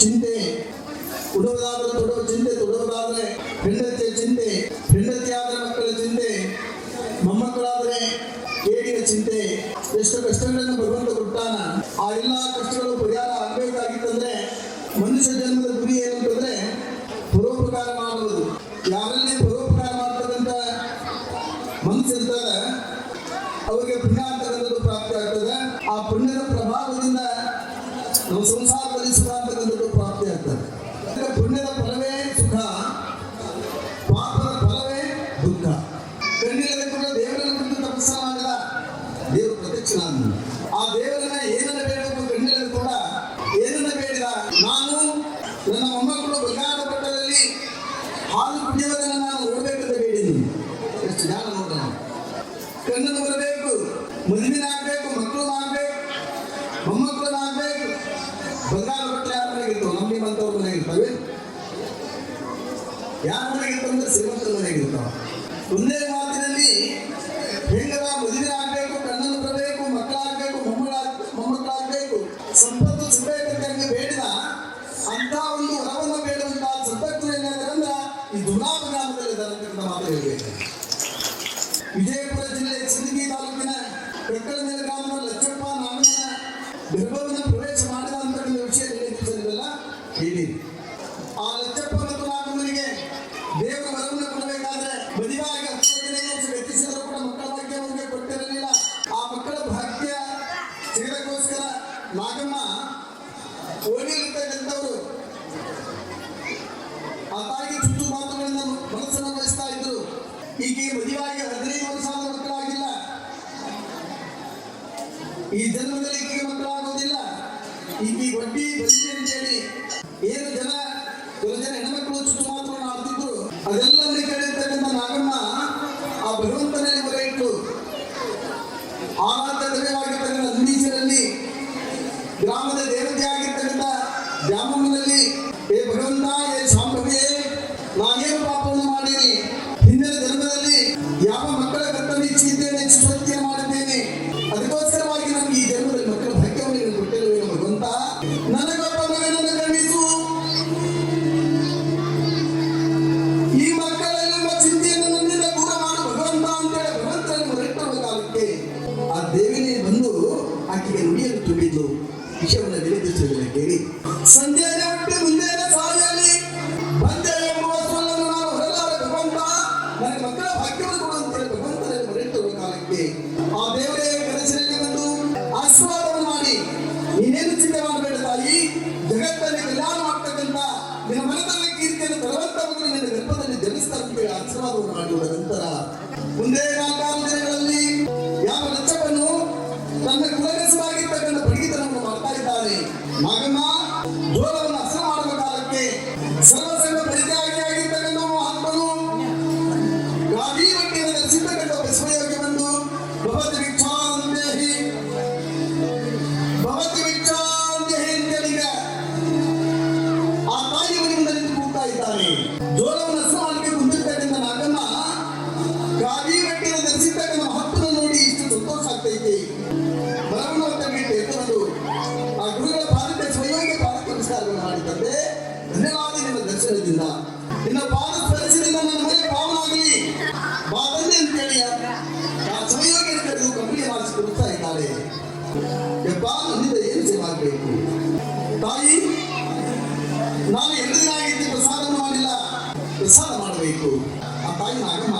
ಚಿಂತೆ, ಉಡುವುದಾದ್ರೆ ತೊಡುವ ಚಿಂತೆ, ತೊಡುವುದಾದ್ರೆ ಹೆಂಡತಿಯ ಚಿಂತೆ, ಹೆಂಡತಿಯಾದರೆ ಮಕ್ಕಳ ಚಿಂತೆ, ಮೊಮ್ಮಕ್ಕಳಾದರೆ ಕೇಡಿನ ಚಿಂತೆ, ಎಷ್ಟು ಕಷ್ಟಗಳನ್ನು ಭಗವಂತ ಕೊಟ್ಟಾನ. ಆ ಎಲ್ಲ ಕಷ್ಟಗಳು ಪರಿಹಾರ ಆಗಬೇಕಾಗಿತ್ತಂದ್ರೆ ಮನುಷ್ಯ ಜನ್ಮದ ಗುರಿ ಏನಂತಂದ್ರೆ ಪರೋಪಕಾರ ಮಾಡುವುದು. ಯಾರಲ್ಲಿ ಪರೋಪಕಾರ ಮಾಡ್ತಕ್ಕಂಥ ಮನಸ್ಸಿರ್ತದೆ ಅವರಿಗೆ ಪುಣ್ಯ ಅಂತಕ್ಕಂಥದ್ದು ಪ್ರಾಪ್ತಿ ಆಗ್ತದೆ. ಆ ಪುಣ್ಯದ ಪ್ರಭಾವದಿಂದ ನಮ್ಮ ಸಂಸಾರದಲ್ಲಿ ಸುಖ ಅಂತಕ್ಕಂಥದ್ದು ಪ್ರಾಪ್ತಿ ಆಗ್ತದೆ. ಪುಣ್ಯದ ಫಲವೇ ಸುಖ, ಪಾಪದ ಫಲವೇ ದುಃಖ. ಕಣ್ಣಿಲ್ಲದೆ ಕೂಡ ದೇವರನ್ನು ಕುರಿತು ತಪಸ್ಸ ಮಾಡಿದ ದೇವರು ಪ್ರತ್ಯಕ್ಷನಾದ. ಆ ದೇವರನ್ನ ಏನನ್ನ ಬೇಡಬೇಕು, ಕಣ್ಣಿಲ್ಲದೆ ಕೂಡ ಏನನ್ನ ಬೇಡಿದ, ನಾನು ನನ್ನ ಮೊಮ್ಮಕ್ಕಳು ಬಂಗಾರದ ಪಟ್ಟದಲ್ಲಿ ಹಾಲು ಕುಡಿಯುವುದನ್ನು ನಾನು ನೋಡ್ಬೇಕಂತ ಬೇಡಿದ್ದೀನಿ. ಎಷ್ಟು ಜ್ಞಾನ ನೋಡ್ರ. ಕಣ್ಣನ್ನು ಬರಬೇಕು, ಮದುವೆನಾಗಬೇಕು, ಮಕ್ಕಳು ಆಗ್ಬೇಕು, ಮೊಮ್ಮಕ್ಕಳು ಆಗ್ಬೇಕು. ಬಂಗಾರದ ಪಟ್ಟ ಯಾರ ಮನೆಗಿರ್ತಾವೆ? ನಮ್ಮ ನಿಮ್ಮಂತವ್ರ ಮನೆಗಿರ್ತವೆ. ಯಾರ ಮನೆಗಿರ್ತಾವೆ ಅಂದ್ರೆ ಶ್ರೀಮಂತರ ಮನೆಗಿರ್ತಾವ. ಒಂದೇ ಮಾತಿನಲ್ಲಿ ಹೆಂಗರ ಮದುವೆ ಆಗ್ಬೇಕು, ಕಣ್ಣನ್ನು ಬರಬೇಕು, ಮಕ್ಕಳಾಗ್ಬೇಕು, ಮೊಮ್ಮಕ್ಕಳಾಗ್ಬೇಕು, ಸಂಪತ್ತು ಸಿಗಬೇಕಂತ ಬೇಡಿದ ಅಂತ ಒಂದು ವರವನ್ನು ಬೇಡುವಂತ ಸಂಪತ್ತು ಏನಾದ್ರೆ ಈ ದುರ್ನಾಮ ಗ್ರಾಮದಲ್ಲಿ ಧರ್ಮದಿಂದ ಮಾತ್ರ ಹೇಳಬೇಕು. ವಿಜಯಪುರ ಜಿಲ್ಲೆ ಸಿಂದಗಿ ತಾಲೂಕಿನ ಕಕ್ಕಳಮೇಲ ಗ್ರಾಮದ ಲಚ್ಚಪ್ಪ ನಾಗಮ್ಮನ ಗರ್ಭವನ್ನು ಪ್ರವೇಶ ಮಾಡಿದ ಅಂತಕ್ಕಂಥ ವಿಷಯ ಹೇಳಿಲ್ಲ ಹೇಳಿ. ಆ ಲಚ್ಚಪ್ಪ ಮತ್ತು ನಾಗಮ್ಮನಿಗೆ ದೇವರ ವರವನ್ನು ಕೊಡಬೇಕಾದ್ರೆ ಮದುವೆಯಾಗಿ 15 ವರ್ಷ ವ್ಯತಿಸಿದರೂ ಕೂಡ ಮಕ್ಕಳ ಭಾಗ್ಯ ಅವರಿಗೆ ಕೊಟ್ಟಿರಲಿಲ್ಲ. ಆ ಮಕ್ಕಳ ಭಾಗ್ಯ ಸಿಗದಕ್ಕೋಸ್ಕರ ನಾಗಮ್ಮ ಓಡಿರ್ತಕ್ಕಂಥವರು ಆ ತಾಯಿಗೆ ಚುಚ್ಚು ಮಾತುಗಳಿಂದ ಮನಸ್ಸನ್ನು ವಹಿಸ್ತಾ ಇದ್ರು. ಈಕೆ ಮದುವೆಯಾಗಿ 15 ವರ್ಷ ಆದ ಮಕ್ಕಳಾಗಿಲ್ಲ. ಈ ಜನ್ಮದಲ್ಲಿ ಈಕೆಗೆ ಮಕ್ಕಳಾಗೋದಿಲ್ಲ. ಈಕೆ ಬಡ್ಡಿ ಬಲಿ ಅಂತೇಳಿ ಏನು ಕೆಲವು ಜನ ಹೆಣ್ಮಕ್ಕಳು ಚುಚ್ಚು ಮಾತುಗಳನ್ನು ಆಡ್ತಿದ್ರು. ಅದೆಲ್ಲ ಕೇಳಿರ್ತಕ್ಕಂಥ ನಾಗಮ್ಮ ಆ ಭಗವಂತನಲ್ಲಿ ಮೊರೆ ಇಟ್ಟು ಆರಾಧ್ಯ ದೈವವಾಗಿರ್ತಕ್ಕಂಥ ನಂದೀಶರಲ್ಲಿ ಗ್ರಾಮದ ದೇವತೆ ಆಗಿರ್ತಕ್ಕಂಥ ದ್ಯಾಮಮ್ಮನಲ್ಲಿ, ಏ ಭಗವಂತ, ಏ ಶಾಂಭವಿಯೇ, ನಾನೇನು ಪಾಪವನ್ನು ಮಾಡೀನಿ, ಹಿಂದಿನ ಜನ್ಮದಲ್ಲಿ ಯಾವ ಮಕ್ಕಳ ಕರ್ತವ್ಯ ಇಚ್ಛಿದ್ದೇನೆ, ಸುಶಕ್ತಿಯ ಮಾಡಿದ್ದೇನೆ, ಅದಕ್ಕೋಸ್ಕರವಾಗಿ ನಮ್ಗೆ ಈ ಜನ್ಮದಲ್ಲಿ ಮಕ್ಕಳ ಭಾಗ್ಯವನ್ನು ನೀನು ಕೊಟ್ಟಿರುವೇನು ಭಗವಂತ, ನನಗೊಬ್ಬ ಮಗನನ್ನು ಕರುಣಿಸು. ಈ ಮಕ್ಕಳೆಲ್ಲ ಚಿಂತೆಯನ್ನು ನನ್ನಿಂದ ದೂರ ಮಾಡು ಭಗವಂತ ಅಂತೇಳಿ ಭಗವಂತನಲ್ಲಿ ಮೊರೆಯಿಟ್ಟುವ ಕಾಲಕ್ಕೆ ಆ ದೇವಿನೇ ಬಂದು ಆಕೆಗೆ ನುಡಿಯನ್ನು ತುಂಬಿದ್ಲು. ವಿಷಯವನ್ನು ನಿವೇದಿಸುವುದನ್ನು ಕೇಳಿ, ಸಂಧ್ಯೆಯ ಹುಟ್ಟಿ ಮುಂದೇನ ಸಾಯಲಿ ಬಂದೆ ಎಂಬುವ ಸ್ವರವನ್ನು ನಾನು ಹೊರಲಾರ ಭಗವಂತ, ನನಗೆ ಮಕ್ಕಳ ಭಾಗ್ಯವನ್ನು ಕೊಡು ಅಂತೇಳಿ ಭಗವಂತನಲ್ಲಿ ಮೊರೆಯಿಟ್ಟುವ ಕಾಲಕ್ಕೆ ಆ ದೇವರೇ ಕನಸಿನಲ್ಲಿ ಬಂದು ಆಶೀರ್ವಾದವನ್ನು ಮಾಡಿ, ನೀನೇನು ಚಿಂತೆ ಮಾಡಬೇಡ ತಾಯಿ, ಜಗತ್ತಲ್ಲಿ ಕಲ್ಯಾಣ ಮಾಡ್ತಕ್ಕಂಥ ನಿನ್ನ ಮನದಲ್ಲಿ ಕೀರ್ತಿಯನ್ನು ತರುವಂತ ಮಗನು ನಿನ್ನ ಗರ್ಭದಲ್ಲಿ ಜನಿಸ್ತಾ ಅಂತೇಳಿ ಆಶೀರ್ವಾದವನ್ನು ಮಾಡುವುದರ ನಂತರ ಮುಂದೆ 4 ದಿನಗಳಲ್ಲಿ ಯಾವ ಲಚ್ಚಪ್ಪನು ತನ್ನ ಕುಲಕಸವಾಗಿರ್ತಕ್ಕಂಥ ಬಡಗಿತನವನ್ನು ಮಾಡ್ತಾ ಇದ್ದಾನೆ. ನಾಗಮ್ಮ ಜೋಳವನ್ನು ಹಸನ ಮಾಡುವ ಕಾಲಕ್ಕೆ ಸರ್ವಸಂಗ ಪರಿತ್ಯಾಗಿಯಾಗಿರ್ತಕ್ಕಂಥ ಮಹಾತ್ಮನು ಗಾದಿ ಮಟ್ಟಿನ ದರ್ಶಿತಕ್ಕಂಥ ಬಸವಯೋಗಿ ಬಂದು ಭವತಿ ಭಿಕ್ಷಾಂದೇಹಿ ಅಂತೇಳಿಗ ಆ ತಾಯಿ ಮನೆಯಿಂದ ನಿಂತು ಕೂಗ್ತಾ ಇದ್ದಾನೆ. ಜೋಳವನ್ನು ಹಸನ ಮಾಡಲಿಕ್ಕೆ ಕುಂದಿರ್ತಕ್ಕಂಥ ನಾಗಮ್ಮ ಗಾದಿ ಮಟ್ಟಿನ ದರ್ಶಿತಕ್ಕಂಥ ಮಹತ್ವವನ್ನು ನೋಡಿ ಇಷ್ಟು ಸಂತೋಷ ಆಗ್ತೈತಿ. ಬರವನ್ನು ಎತ್ತುಕೊಂಡು ಆ ಗುರುಗಳ ಪಾದಕ್ಕೆ ಸ್ವಯೋಗ್ಯ ಪಾದಕ್ಕೆ ನಮಸ್ಕಾರವನ್ನು ಮಾಡಿದಂತೆ, ಧನ್ಯವಾದ ನಿನ್ನ ದರ್ಶನದಿಂದ, ನಿನ್ನ ಪಾದ ಸ್ಪರ್ಶದಿಂದ ನನ್ನ ಮನೆ ಪಾವನಾಗಲಿ ಬಾದಂದೆ ಅಂತೇಳಿ ಆ ಸ್ವಯೋಗ್ಯ ಕರೆದು ಕಂಪನಿ ಮಾಡಿಸಿಕೊಡ್ತಾ ಇದ್ದಾರೆ. ಯಪ್ಪ, ನನ್ನಿಂದ ಏನು ಸೇವೆ ಆಗಬೇಕು ತಾಯಿ, ನಾನು 2 ದಿನ ಆಗಿದ್ದು ಪ್ರಸಾದವನ್ನು ಮಾಡಿಲ್ಲ, ಪ್ರಸಾದ ಮಾಡಬೇಕು. ಆ ತಾಯಿ ನಾಗಮ್ಮ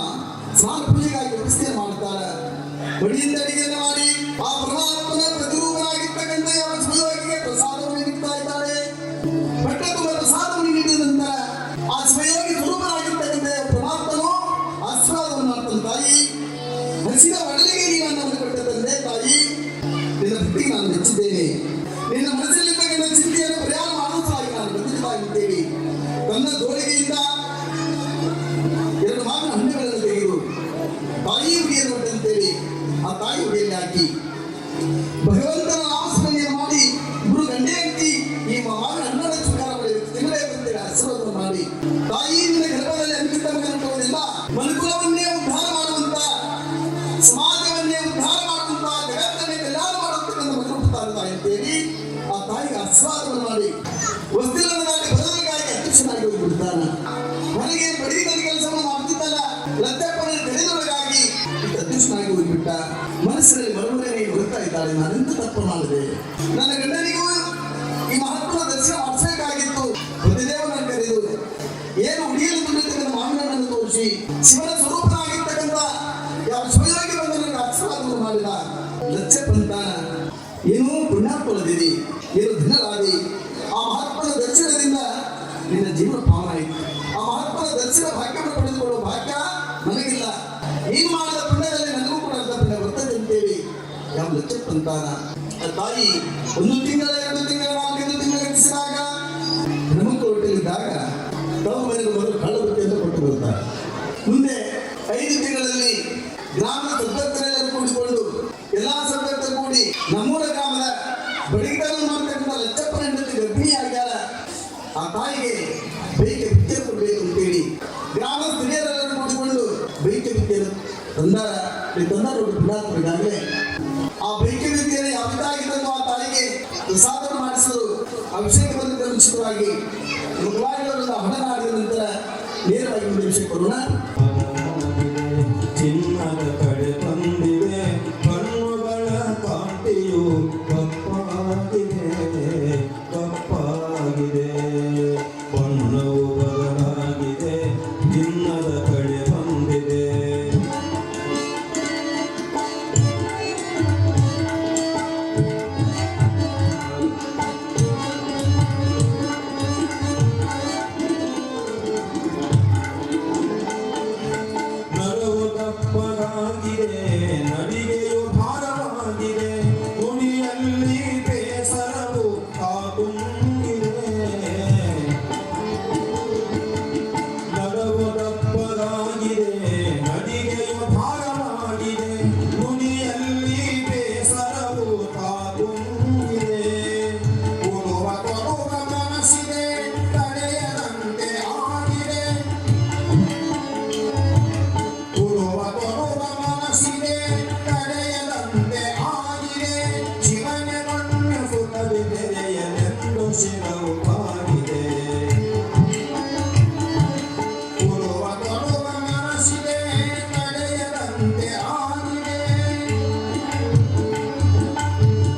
ಸ್ನಾನ ಪೂಜೆಗಾಗಿ ವ್ಯವಸ್ಥೆ ಮಾಡುತ್ತಾರೆ. ಬಡಿಯಿಂದ ಅಡಿಗೆಯನ್ನು ಮಾಡಿ ಆ ಪರಮಾತ್ಮನ ಪ್ರತಿರೂಪನಾಗಿರ್ತಕ್ಕಂಥ ಯಾವ ಸ್ವಯೋಗಿಗೆ ಪ್ರಸಾದವನ್ನು ನೀಡ್ತಾ ಇದ್ದಾರೆ. ಪಟ್ಟ ತುಂಬ ಪ್ರಸಾದವನ್ನು ನೀಡಿದ ನಂತರ ಆ ಸ್ವಯೋಗಿ ಸ್ವರೂಪನಾಗಿರ್ತಕ್ಕಂಥ ಪರಮಾತ್ಮನು ಆಶೀರ್ವಾದವನ್ನು ಮಾಡ್ತಾನೆ. ತಾಯಿ, ಹಸಿದ ಒಡಲಿಗೆ ನೀನು ಅನ್ನವನ್ನು ಕೊಟ್ಟ ತಂದೆ ತಾಯಿ, ನಿನ್ನ ಭಕ್ತಿಗೆ ನಾನು ಮೆಚ್ಚಿದ್ದೇನೆ. ನಿನ್ನ ಮನಸ್ಸಲ್ಲಿರ್ತಕ್ಕಂಥ ಚಿಂತೆಯನ್ನು ಪರಿಹಾರ ಮಾಡುವುದಾಗಿ ನಾನು ಬಂದಿದ್ದಾಗಿದ್ದೇನೆ. ತನ್ನ ದೋಳಿಗೆಯಿಂದ 2 ಮಾವಿನ ಹಣ್ಣುಗಳನ್ನು ತೆಗೆದು ತಾಯಿ ಹುಡಿಯನ್ನು ಕೊಟ್ಟಂತೇಳಿ ಆ ತಾಯಿ ಹುಡಿಯಲ್ಲಿ ಹಾಕಿ ಭಗವಂತನ ನಾಮಸ್ಮರಣೆಯನ್ನು ಮಾಡಿ ಗುರು ಗಂಡೆ ಅಂತಿ ಈ ಮಾವಿನ ಹಣ್ಣನ್ನು ಸ್ವೀಕಾರ ಮಾಡಬೇಕು, ತಿನ್ನಬೇಕಂತೇಳಿ ಆಶೀರ್ವಾದ ಮಾಡಿ, ತಾಯಿ ನಿನ್ನ ಗರ್ಭದಲ್ಲಿ ಅಂಕಿತ ಮಗನಿಟ್ಟುವುದಿಲ್ಲ, ಮನುಕುಲವನ್ನೇ ಉದ್ಧಾರ ಮಾಡುವಂತ, ಸಮಾಜವನ್ನೇ ಉದ್ಧಾರ ಮಾಡುವಂತ, ಜಗತ್ತನ್ನೇ ಕಲ್ಯಾಣ ಮಾಡುವಂತ ಮಗನು ಹುಟ್ಟುತ್ತಾರೆ ಅಂತೇಳಿ ಆ ತಾಯಿಗೆ ಆಶೀರ್ವಾದವನ್ನು ಮಾಡಿ ವಸ್ತಿಲ ನಿನ್ನ ಜೀವನ ಪಾವನ ಆಯಿತು. ಆ ಮಹಾತ್ಮನ ದರ್ಶನ ಭಾಗ್ಯವನ್ನು ಪಡೆದುಕೊಳ್ಳುವ ಭಾಗ್ಯ ನನಗಿಲ್ಲ. ನೀನು ಮಾಡಿದ ಪುಣ್ಯದಲ್ಲಿ ನನಗೂ ಕೂಡ ಅರ್ಧ ಪುಣ್ಯ ಬರ್ತದೆ ಅಂತೇಳಿ ಯಾವ ಲಕ್ಷಕ್ಕಂತಾನ ತಾಯಿ 1 ತಿಂಗಳ 2 ತಿಂಗಳ 4 ತಿಂಗಳ ಗತಿಸಿದಾಗ ನಮಗೆ ಹೊರಟಿದ್ದಾಗ ತಮ್ಮ ಮನೆಗೆ ಮೊದಲು ಕಳ್ಳ ಬುತ್ತಿಯನ್ನು ಕೊಟ್ಟು ಬರುತ್ತಾರೆ. ಮುಂದೆ 5 ತಿಂಗಳಲ್ಲಿ ಗ್ರಾಮದ ಸದಸ್ಯರೆಲ್ಲರೂ ಕೂಡಿಕೊಂಡು ಎಲ್ಲಾ ಸದಸ್ಯರು ಕೂಡಿ ನಮ್ಮೂರ ಗ್ರಾಮದ ಬಡಿಗತನ ಮಾಡ್ತಕ್ಕಂಥ ಲಚ್ಚಪ್ಪನ ಹೆಂಡತಿ ಗರ್ಭಿಣಿ ಆಗ್ಯಾರ. ಆ ತಾಯಿಗೆ ಬೈಕೆ ವಿದ್ಯೆ ಕೊಡಬೇಕು ಅಂತೇಳಿ ಗ್ರಾಮದ ಹಿರಿಯರೆಲ್ಲರೂ ಕೂಡಿಕೊಂಡು ಬೈಕೆ ವಿದ್ಯೆ ತಂದಾರ. ಪುಣ್ಯಾತ್ಮರಿಗಾಗಲೇ ಆ ಬೈಕೆ ವಿದ್ಯೆಯನ್ನು ಯಾವ್ದಾಗಿದ್ದನ್ನು ಆ ತಾಯಿಗೆ ಪ್ರಸಾದ ಮಾಡಿಸಲು ಅಭಿಷೇಕ ಬಂದಿದ್ದ ಮುಂಚಿತವಾಗಿ ಮುಖವಾಗಿ ಹಣನಾಡಿದ ನಂತರ ನೇರವಾಗಿ ಒಂದು ಅಭಿಷೇಕ ಕೊಡೋಣ. ಚಿನ್ನದ ಕಡೆ ಬಂದಿದೆ ಕಣ್ಣುಗಳ ಕಾಂತಿಯು ಕಪ್ಪಾಗಿದೆ ಕಪ್ಪಾಗಿದೆ ಬಣ್ಣವು ಬದಲಾಗಿದೆ ಚಿನ್ನದ ಕಡೆ ಬಂದಿದೆ. ನಡಿಗೆಯು ಭಾರವಾಗಿದೆ ಕುಣಿಯಲ್ಲಿ ಬೇಸರವು ಕಾಗುಂಗಿದೆ. ನರವು ದಪ್ಪಗಾಗಿದೆ ನಡಿಗೆಯು ಭಾರವಾಗಿದೆ ಕುಣಿಯಲ್ಲಿ ಬೇಸರವು ಕಾಗುಂಗಿದೆ. ಉಳುವ ಕೊಡುವ ಮನಸ್ಸಿದೆ ತಡೆಯದಂತೆ ಆಗಿದೆ. ಉಳುವ ಕೊಡುವ ಮನಸ್ಸಿದೆ ತಡೆಯದಂತೆ ಆಗಿದೆ. ಶಿವನ ಮಣ್ಣು ಸುಖವಿ ಬೆರೆಯಲೆಂದು ಶಿರವು ಬಾಗಿದೆ. ಉಳುವ ಕೊಡುವ ಮನಸ್ಸಿದೆ ತಡೆಯದಂತೆ ಆಗಿದೆ.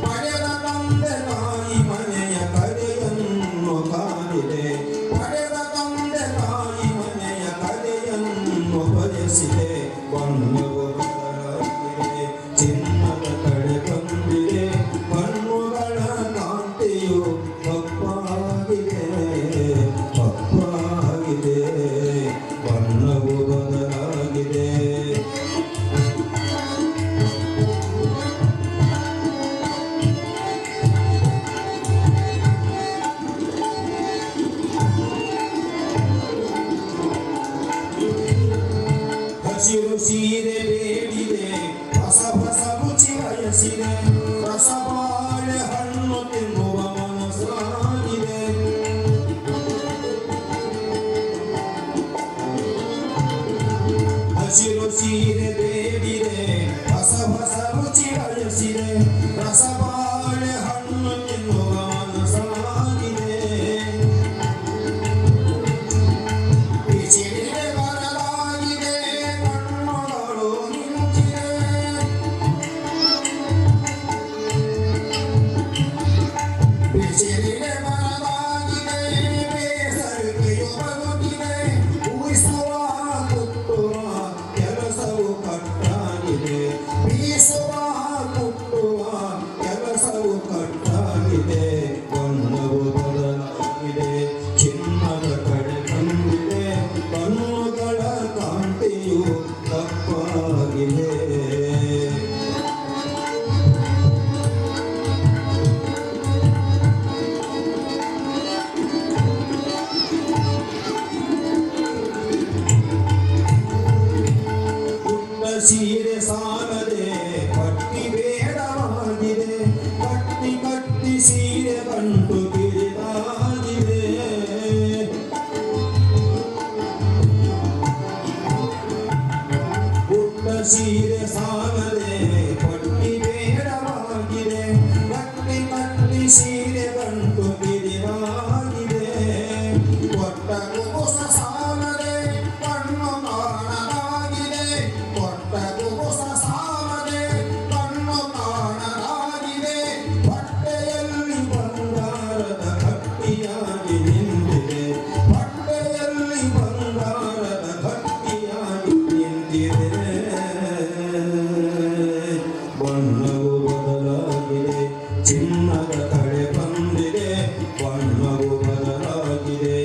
ಪಡೆದ ತಂದೆ ತಾಯಿ ಮನೆಯ ಕರೆಯನ್ನು ಕಾದಿದೆ. ಪಡೆದ ತಂದೆ ತಾಯಿ ಮನೆಯ ಕರೆಯನ್ನು ಬಯಸಿದೆ. ಬಣ್ಣವು ಬದಲಾಗಿದೆ ಚಿನ್ನದ ಕಡೆ ಬಂದಿದೆ ಕಣ್ಣುಗಳ ಕಾಂತಿಯು ಕಪ್ಪಾಗಿದೆ ಕಪ್ಪಾಗಿದೆ ಬಣ್ಣವು ಬದಲಾಗಿದೆ. ಹಸಿರು ಸೀರೆ ಬೇಡಿದೆ ಹೊಸ ಹೊಸ ರುಚಿ ಬಯಸಿದೆ. ರಸಬಾಳೆ ಹಣ್ಣು ತಿನ್ನುವ ಮನಸ್ಸಾಗಿದೆ. ಹಸಿರು ಸೀರೆ ಬೇಡಿದೆ ಹೊಸ ಹೊಸ ರುಚಿ ಬಯಸಿದೆ. ರಸಬಾಳೆ ಹಣ್ಣು ತಿನ್ನುವ ಮನಸ್ಸಾಗಿದೆ. ಬಿಸಿಲಿಗೆ ಬರಲಾಗಿದೆ ಕಣ್ಣುಗಳು ನಿಂತಿದೆ. ಬಿಸಿಲಿಗೆ ಬರಲಾಗಿದೆ ಬೇಸರಿಕೆಯು ಬರುತ್ತಿದೆ. ಊಹಿಸುವ ಕುಟ್ಟುವ ಕೆಲಸವು ಕಟ್ಟಾಗಿದೆ. ಬೀಸುವ ಕುಟ್ಟುವ ಕೆಲಸವು ಕಟ್ಟಾಗಿದೆ. ಬಣ್ಣವು ಬದಲಾಗಿದೆ ಚಿನ್ನದ ಕಡೆ ಬಂದಿದೆ ಕಣ್ಣುಗಳ ಕಾಂತಿಯು ಕಪ್ಪಾಗಿದೆ. ಪುಟ್ಟ ಸೀರೆ ಸಾಲದೆ ಕಟ್ಟಿ ಬೇಡವಾಗಿದೆ. ಕಟ್ಟಿ ಕಟ್ಟಿ ಸೀರೆ ಕಂಡು ಕಿರಿದಾಗಿದೆ. ಪುಟ್ಟ ಸೀರೆ ಸಾಲದೆ ಕಟ್ಟಿ ಬೇಡವಾಗಿದೆ. ಕಟ್ಟಿ ಕಟ್ಟಿ ಸೀರೆ ಕಂಡು ಕಿರಿದಾಗಿದೆ. ಕೊಟ್ಟ ಕುಬುಸ ಸಾಲದೆ ಕಣ್ಣು ಕಾಣಲಾಗಿದೆ. ಕೊಟ್ಟ ಕುಬುಸ ಸಾಲದೆ ಕಣ್ಣು ಕಾಣಲಾಗಿದೆ. ಹೊಟ್ಟೆಯಲ್ಲಿ ಬಂಗಾರದ ಗಟ್ಟಿಯಾಗಿ ನಿಂತಿದೆ. ಹೊಟ್ಟೆಯಲ್ಲಿ ಬಂಗಾರದ ಗಟ್ಟಿಯಾಗಿ ನಿಂತಿದೆ. ಬಣ್ಣವು ಬದಲಾಗಿದೆ ಚಿನ್ನದ ಕಡೆ ಬಂದಿದೆ. ಬಣ್ಣವು ಬದಲಾಗಿದೆ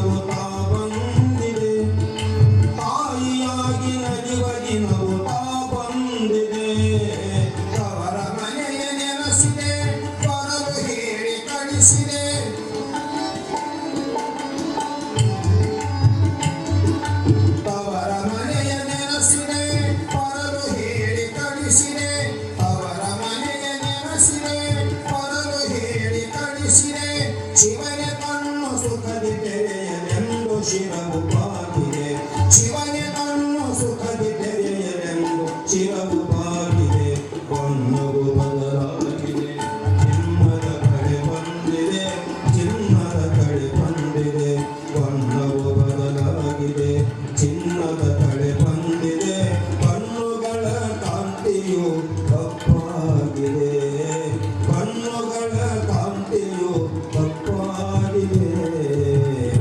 ದಿನವು ತಾ ಬಂದಿದೆ ತಾಯಿಯಾಗಿ ನಲಿವ ದಿನವು ತಾ ಬಂದಿದೆ ತವರ ಮನೆಯ ನೆನಸಿದೆ ಪರಲು ಹೇಳಿ ಕಳಿಸಿದೆ ತವರ ಮನೆಯ ನೆನಸಿದೆ ಪರಲು ಹೇಳಿ ಕಳಿಸಿದೆ ತವರ ಮನೆಯ ನೆನಸಿದೆ ಪರಲು ಹೇಳಿ ಕಳಿಸಿದೆ ಶಿವನ ಕಣ್ಣು ಸುಖದಿ ತೆರೆಯಲೆಂದು ಶಿರವು ಬಾಗಿದೆ ಶಿವನ ಕಣ್ಣು ಸುಖದಿ ತೆರೆಯಲೆಂದು ಶಿರವು ಬಾಗಿದೆ ಬಣ್ಣವು ಬದಲಾಗಿದೆ ಚಿನ್ನದ ಕಡೆ ಬಂದಿದೆ ಚಿನ್ನದ ಕಡೆ ಬಂದಿದೆ ಬಣ್ಣವು ಬದಲಾಗಿದೆ ಚಿನ್ನದ ಕಡೆ ಬಂದಿದೆ ಕಣ್ಣುಗಳ ಕಾಂತಿಯು ಕಪ್ಪಾಗಿದೆ ಕಣ್ಣುಗಳ ಕಾಂತಿಯು ಕಪ್ಪಾಗಿದೆ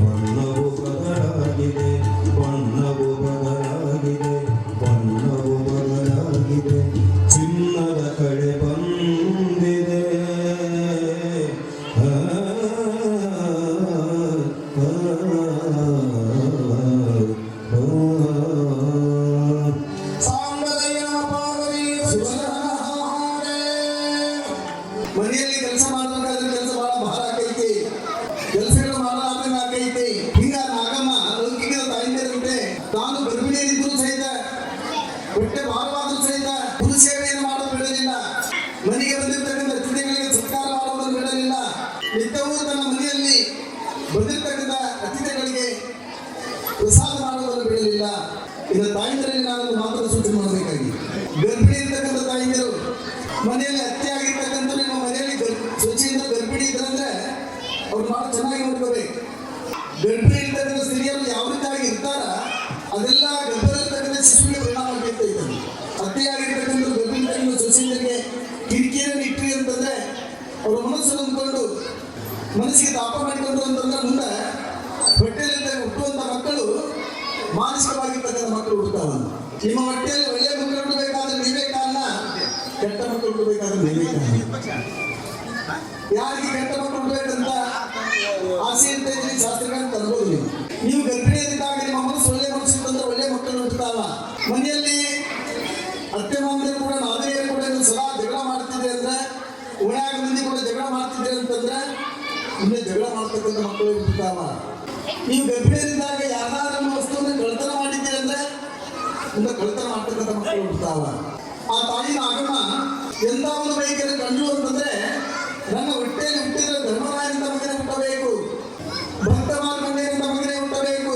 ಬಣ್ಣವು ಬದಲಾಗಿದೆ ಬಣ್ಣವು ಬದಲಾಗಿದೆ ಬಣ್ಣವು ಬದಲಾಗಿದೆ ಚಿನ್ನದ ಕಡೆ ಬಂದಿದೆ ಮನೆಯಲ್ಲಿ ಕೆಲಸ ಮಾಡಬೇಕಾದ್ರೆ ಕೆಲಸ ಬಹಳ ಭಾರ ಆಕೈತಿ ಕೆಲಸಗಳು ಮಾಡಲಾರ್ದಂಗ ಆಕೈತಿ ಹಿಂಗ ನಾಗಮ್ಮ ಲೌಕಿಕ ತಾಯಿಂದಿರಂತೆ ತಾನು ಗರ್ಭಿಣಿ ಇದ್ರೂ ಸಹಿತ ಹೊಟ್ಟೆ ಭಾರವಾದ್ರೂ ಸಹಿತ ಗುರು ಸೇವೆಯನ್ನು ಮಾಡಲು ಬಿಡಲಿಲ್ಲ ಮನೆಗೆ ಬಂದಿರ್ತಕ್ಕಂಥ ಅತಿಥಿಗಳಿಗೆ ಸತ್ಕಾರ ಮಾಡುವುದನ್ನು ಬಿಡಲಿಲ್ಲ ನಿತ್ಯವೂ ತನ್ನ ಮನೆಯಲ್ಲಿ ಬಂದಿರ್ತಕ್ಕಂಥ ಅತಿಥಿಗಳಿಗೆ ಪ್ರಸಾದ ಮಾಡುವುದನ್ನು ಬಿಡಲಿಲ್ಲ ಇನ್ನು ತಾಯಿಂದರಲ್ಲಿ ನಾನೊಂದು ಮಾತನ್ನು ಸೂಚನೆ ಮಾಡಬೇಕಾಗಿ ಗರ್ಭಿಣಿ ಇರ್ತಕ್ಕಂಥ ತಾಯಿಂದರು ಮನೆಯಲ್ಲಿ ಅತ್ತೆ ಆಗಿರ್ತಕ್ಕಂಥ ನಿಮ್ಮ ಮನೆಯಲ್ಲಿ ಶುಚಿಯಿಂದ ಗರ್ಭಿಣಿ ಇದ್ರಂದ್ರೆ ಅವ್ರು ಬಹಳ ಚೆನ್ನಾಗಿ ನೋಡ್ಕೋಬೇಕು ಗರ್ಭಿಣಿ ಇರ್ತಕ್ಕಂಥ ಸ್ತ್ರೀಯರು ಯಾವ ರೀತಿಯಾಗಿ ಇರ್ತಾರ ಅದೆಲ್ಲ ಗರ್ಭದಲ್ಲಿರ್ತಕ್ಕಂಥ ಶಿಶುವಿಗೆ ಪರಿಣಾಮ ಬೀರ್ತಾ ಇದ್ದಾರೆ ಅತ್ತೆ ಆಗಿರ್ತಕ್ಕಂಥ ಗರ್ಭಿಣಿ ಇರ್ತಕ್ಕಂಥ ಶುಚಿಂದರಿಗೆ ಕಿರಿಕಿರಿಯನ್ನು ಇಟ್ರಿ ಅಂತಂದ್ರೆ ಅವ್ರ ಮನಸ್ಸನ್ನು ಅಂದ್ಕೊಂಡು ಮನಸ್ಸಿಗೆ ತಾಪ ಮಾಡಿಕೊಂಡ್ರು ಅಂತಂದ್ರೆ ಮುಂದೆ ಹೊಟ್ಟೆಯಲ್ಲಿ ಹುಟ್ಟುವಂತ ಮಕ್ಕಳು ಮಾನಸಿಕವಾಗಿರ್ತಕ್ಕಂಥ ಮಕ್ಕಳು ಹುಟ್ಟುತ್ತಾವ ನಿಮ್ಮ ಹೊಟ್ಟೆಯಲ್ಲಿ ಒಳ್ಳೆಯ ಮಕ್ಕಳು ಹುಟ್ಟಬೇಕಾದ್ರೆ ನೀವೇ ಕಾರಣ ಕೆಟ್ಟ ಮಕ್ಕಳು ಹುಟ್ಟಬೇಕಾದ್ರೆ ನೀವೇ ಕಾರಣ ಯಾರಿಗೆ ಕೆಟ್ಟ ಮಕ್ಕಳು ಹುಟ್ಟಬೇಕಂತ ಆಸೆ ಅಂತ ಇದ್ರೆ ಶಾಸ್ತ್ರಗಳನ್ನು ತರಬಹುದು ನೀವು ಗರ್ಭಿಣಿಯರಿದ್ದಾಗ ನಿಮ್ಮ ಮನಸ್ಸು ಒಳ್ಳೆ ಮನಸ್ಸು ತಂದ್ರೆ ಒಳ್ಳೆ ಮಕ್ಕಳು ಹುಟ್ಟುತ್ತಾವ ಮನೆಯಲ್ಲಿ ಅತ್ತೆ ಮಾಮರು ಕೂಡ ನಾದಿನಿಯರು ಕೂಡ ನೀವು ಸದಾ ಜಗಳ ಮಾಡ್ತಿದ್ರೆ ಅಂದ್ರೆ ಓಣ್ಯಾಗ ಮಂದಿ ಕೂಡ ಜಗಳ ಮಾಡ್ತಿದ್ರೆ ಅಂತಂದ್ರೆ ಮುಂದೆ ಜಗಳ ಮಾಡ್ತಕ್ಕಂಥ ಮಕ್ಕಳು ಹುಟ್ಟುತ್ತಾವ ನೀವು ಗರ್ಭಿಣಿಯರಿದ್ದಾಗ ಯಾವ್ದಾದ್ರು ವಸ್ತುವನ್ನು ಕಳ್ತನ ಮಾಡಿದ್ದೀರಿ ಅಂದ್ರೆ ಮುಂದೆ ಕಳ್ತನ ಮಾಡ್ತಕ್ಕಂಥ ಮಕ್ಕಳು ಹುಟ್ಟುತ್ತಾವ ಆ ತಾಯಿ ನಾಗಮ್ಮ ಎಂತ ಒಂದು ಬೈಕಲ್ಲಿ ಕಂಡು ಅಂತಂದ್ರೆ ನನ್ನ ಹೊಟ್ಟೆಯಲ್ಲಿ ಹುಟ್ಟಿದ್ರೆ ಧರ್ಮರಾಯಂತ ಮಗನೇ ಹುಟ್ಟಬೇಕು ಭಕ್ತ ಮಾರ್ಕಂಡೇಯಂತ ಮಗನೇ ಹುಟ್ಟಬೇಕು